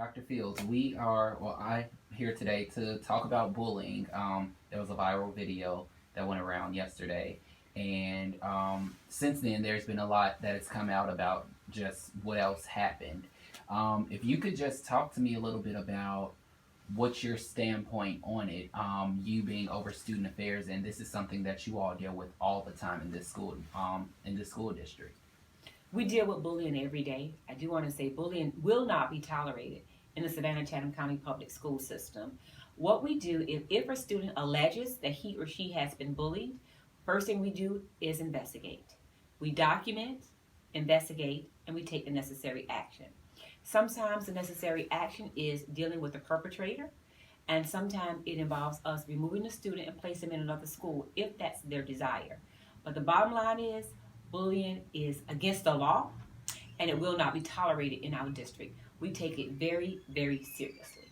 Dr. Fields, I'm here today to talk about bullying. There was a viral video that went around yesterday. And since then, there's been a lot that has come out about just what else happened. If you could just talk to me a little bit about what's your standpoint on it, you being over student affairs, and this is something that you all deal with all the time in this school district. We deal with bullying every day. I do want to say bullying will not be tolerated in the Savannah Chatham County Public School System. What we do is if a student alleges that he or she has been bullied, first thing we do is investigate. We document, investigate, and we take the necessary action. Sometimes the necessary action is dealing with the perpetrator, and sometimes it involves us removing the student and placing them in another school if that's their desire. But the bottom line is bullying is against the law and it will not be tolerated in our district. We take it very, very seriously.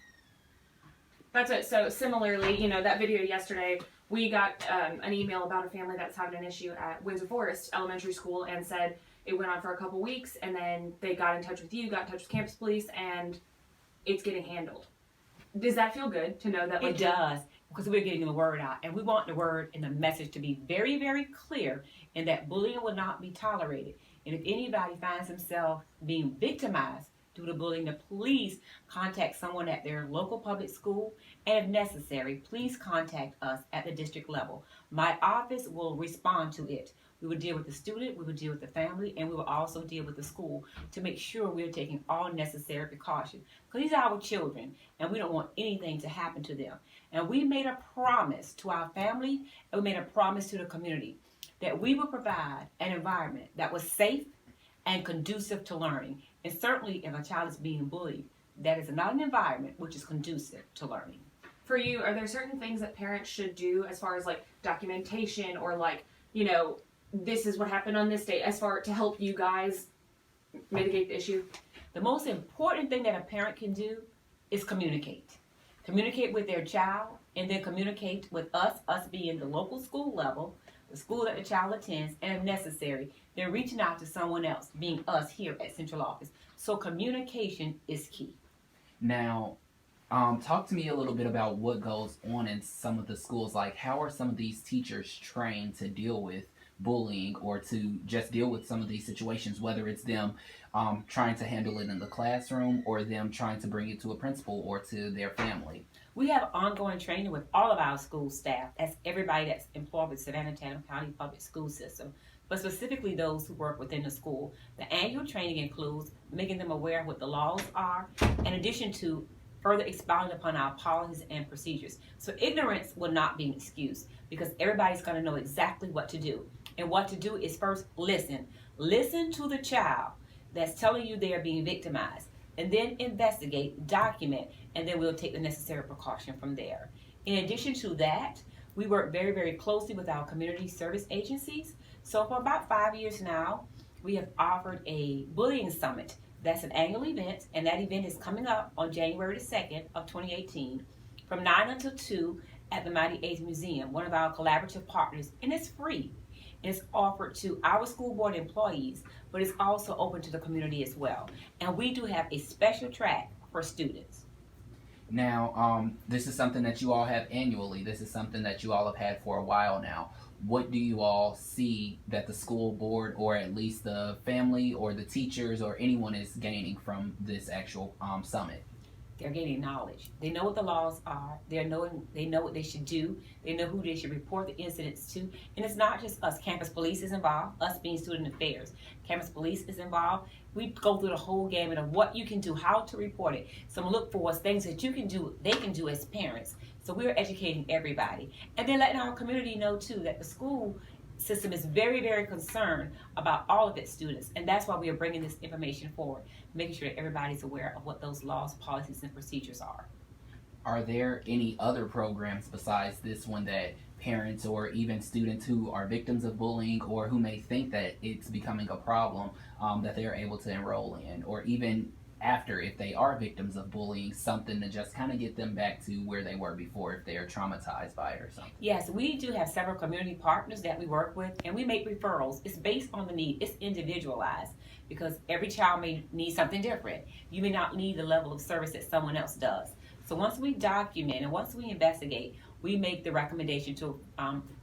That's it. So similarly, that video yesterday, we got an email about a family that's having an issue at Windsor Forest Elementary School and said it went on for a couple weeks, and then they got in touch with you, got in touch with campus police, and it's getting handled. Does that feel good to know that? It does, because we're getting the word out, and we want the word and the message to be very, very clear, and that bullying will not be tolerated. And if anybody finds himself being victimized due to bullying, to please contact someone at their local public school, and if necessary, please contact us at the district level. My office will respond to it. We will deal with the student, we will deal with the family, and we will also deal with the school to make sure we're taking all necessary precautions. Because these are our children, and we don't want anything to happen to them. And we made a promise to our family, and we made a promise to the community that we will provide an environment that was safe and conducive to learning. And certainly if a child is being bullied, that is not an environment which is conducive to learning. For you, are there certain things that parents should do as far as like documentation or this is what happened on this day, as far to help you guys mitigate the issue? The most important thing that a parent can do is communicate. Communicate with their child, and then communicate with us being the local school level, the school that the child attends, and if necessary, they're reaching out to someone else, being us here at central office. So communication is key. Now, talk to me a little bit about what goes on in some of the schools. Like, how are some of these teachers trained to deal with bullying or to just deal with some of these situations, whether it's them trying to handle it in the classroom or them trying to bring it to a principal or to their family? We have ongoing training with all of our school staff. That's everybody that's employed with Savannah Chatham County Public School System, but specifically those who work within the school. The annual training includes making them aware of what the laws are, in addition to further expounding upon our policies and procedures. So ignorance will not be an excuse, because everybody's going to know exactly what to do. And what to do is first listen. Listen to the child that's telling you they are being victimized, and then investigate, document, and then we'll take the necessary precaution from there. In addition to that, we work very, very closely with our community service agencies. So for about 5 years now, we have offered a bullying summit. That's an annual event, and that event is coming up on January the 2nd of 2018 from 9 until 2 at the Mighty Age Museum, one of our collaborative partners, and it's free. And it's offered to our school board employees, but it's also open to the community as well. And we do have a special track for students. Now, this is something that you all have annually. This is something that you all have had for a while now. What do you all see that the school board, or at least the family or the teachers or anyone, is gaining from this actual summit? They're gaining knowledge. They know what the laws are. They know what they should do. They know who they should report the incidents to. And it's not just us. Campus police is involved, us being student affairs. Campus police is involved. We go through the whole gamut of what you can do, how to report it. Some look for us, things that you can do, they can do as parents. So we're educating everybody. And then letting our community know too that the school system is very, very concerned about all of its students, and that's why we are bringing this information forward, making sure that everybody's aware of what those laws, policies, and procedures are. Are there any other programs besides this one that parents or even students who are victims of bullying or who may think that it's becoming a problem that they're able to enroll in, or even after, if they are victims of bullying, something to just kind of get them back to where they were before if they are traumatized by it or something? Yes, we do have several community partners that we work with, and we make referrals. It's based on the need. It's individualized. because every child may need something different. You may not need the level of service that someone else does. So once we document and once we investigate, we make the recommendation to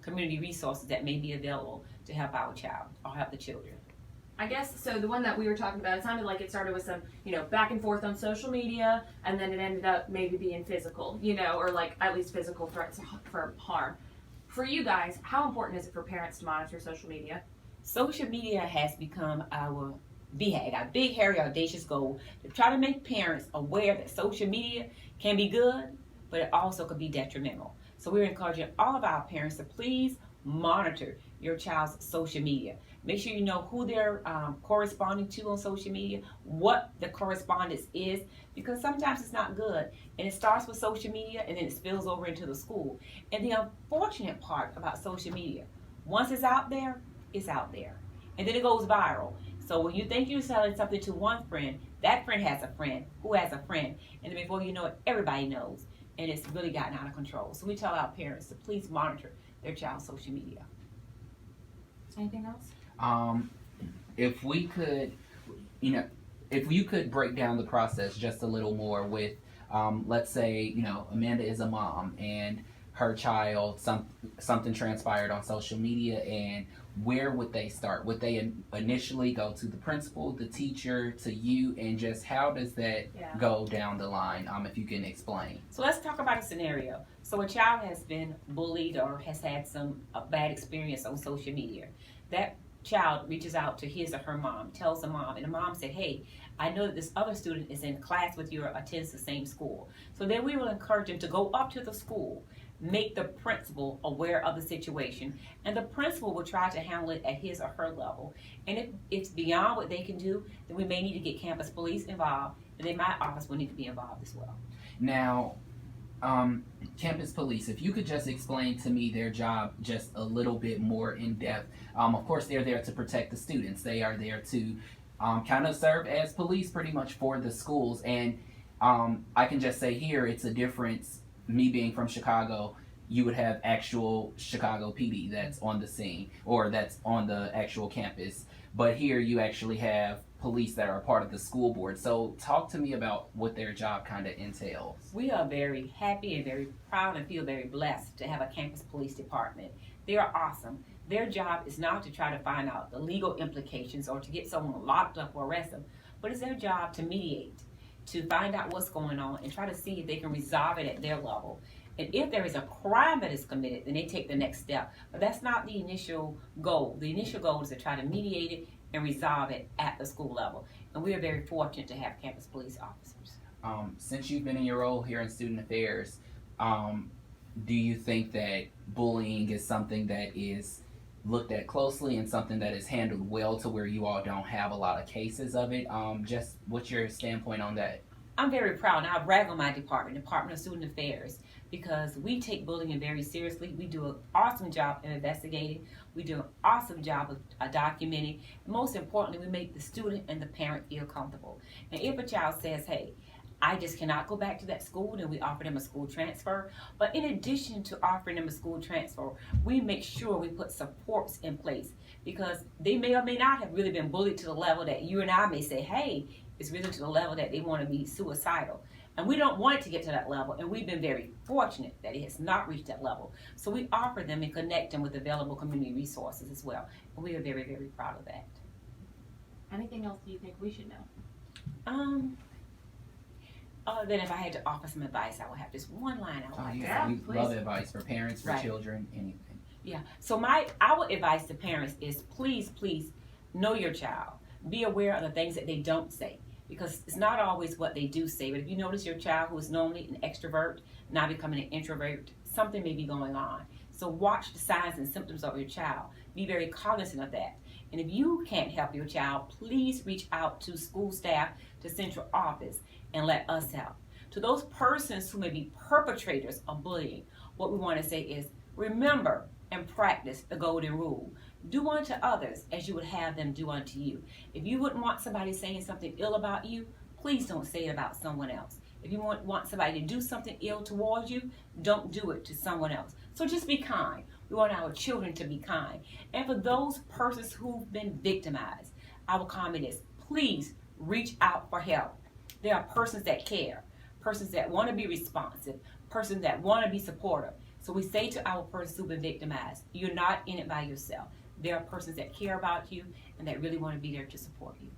community resources that may be available to help our child or help the children. I guess, so the one that we were talking about, it sounded like it started with some, back and forth on social media, and then it ended up maybe being physical, or like at least physical threats for harm. For you guys, how important is it for parents to monitor social media? Social media has become our BHAG, our big, hairy, audacious goal, to try to make parents aware that social media can be good, but it also could be detrimental. So we're encouraging all of our parents to please monitor your child's social media. Make sure you know who they're corresponding to on social media, what the correspondence is, because sometimes it's not good. And it starts with social media and then it spills over into the school. And the unfortunate part about social media, once it's out there, it's out there. And then it goes viral. So when you think you're selling something to one friend, that friend has a friend who has a friend. And then before you know it, everybody knows. And it's really gotten out of control. So we tell our parents to please monitor their child's social media. Anything else? If we could, if you could break down the process just a little more with, let's say, Amanda is a mom and her child, something transpired on social media, and where would they start? Would they initially go to the principal, the teacher, to you, and just how does that go down the line, if you can explain? So let's talk about a scenario. So a child has been bullied or has had a bad experience on social media. That child reaches out to his or her mom, tells the mom, and the mom said, hey, I know that this other student is in class with you or attends the same school. So then we will encourage them to go up to the school, make the principal aware of the situation, and the principal will try to handle it at his or her level. And if it's beyond what they can do, then we may need to get campus police involved, and then my office will need to be involved as well. Now, campus police, if you could just explain to me their job just a little bit more in depth. Of course, they're there to protect the students. They are there to kind of serve as police pretty much for the schools. And I can just say here, it's a difference. Me being from Chicago, you would have actual Chicago PD that's on the scene or that's on the actual campus. But here you actually have police that are a part of the school board. So talk to me about what their job kind of entails. We are very happy and very proud and feel very blessed to have a campus police department. They are awesome. Their job is not to try to find out the legal implications or to get someone locked up or arrested, but it's their job to mediate, to find out what's going on and try to see if they can resolve it at their level. And if there is a crime that is committed, then they take the next step. But that's not the initial goal. The initial goal is to try to mediate it and resolve it at the school level. And we are very fortunate to have campus police officers. Since you've been in your role here in student affairs, do you think that bullying is something that is looked at closely and something that is handled well to where you all don't have a lot of cases of it? Just what's your standpoint on that? I'm very proud, and I brag on my department of Student Affairs, because we take bullying very seriously. We do an awesome job in investigating. We do an awesome job of documenting. Most importantly, we make the student and the parent feel comfortable. And if a child says, hey, I just cannot go back to that school, then we offer them a school transfer. But in addition to offering them a school transfer, we make sure we put supports in place, because they may or may not have really been bullied to the level that you and I may say, hey, it's risen to the level that they want to be suicidal. And we don't want it to get to that level, and we've been very fortunate that it has not reached that level. So we offer them and connect them with available community resources as well. And we are very, very proud of that. Anything else you think we should know? Other than if I had to offer some advice, I would have just one line I would like to yeah, say. We love advice for parents, for Right. children, anything. Yeah. So our advice to parents is please know your child. Be aware of the things that they don't say, because it's not always what they do say. But if you notice your child who is normally an extrovert now becoming an introvert, something may be going on. So watch the signs and symptoms of your child. Be very cognizant of that. And if you can't help your child, please reach out to school staff, to central office, and let us help. To those persons who may be perpetrators of bullying, what we want to say is, remember and practice the golden rule. Do unto others as you would have them do unto you. If you wouldn't want somebody saying something ill about you, please don't say it about someone else. If you want somebody to do something ill towards you, don't do it to someone else. So just be kind. We want our children to be kind. And for those persons who've been victimized, our comment is, please reach out for help. There are persons that care, persons that want to be responsive, persons that want to be supportive. So we say to our persons who've been victimized, you're not in it by yourself. There are persons that care about you and that really want to be there to support you.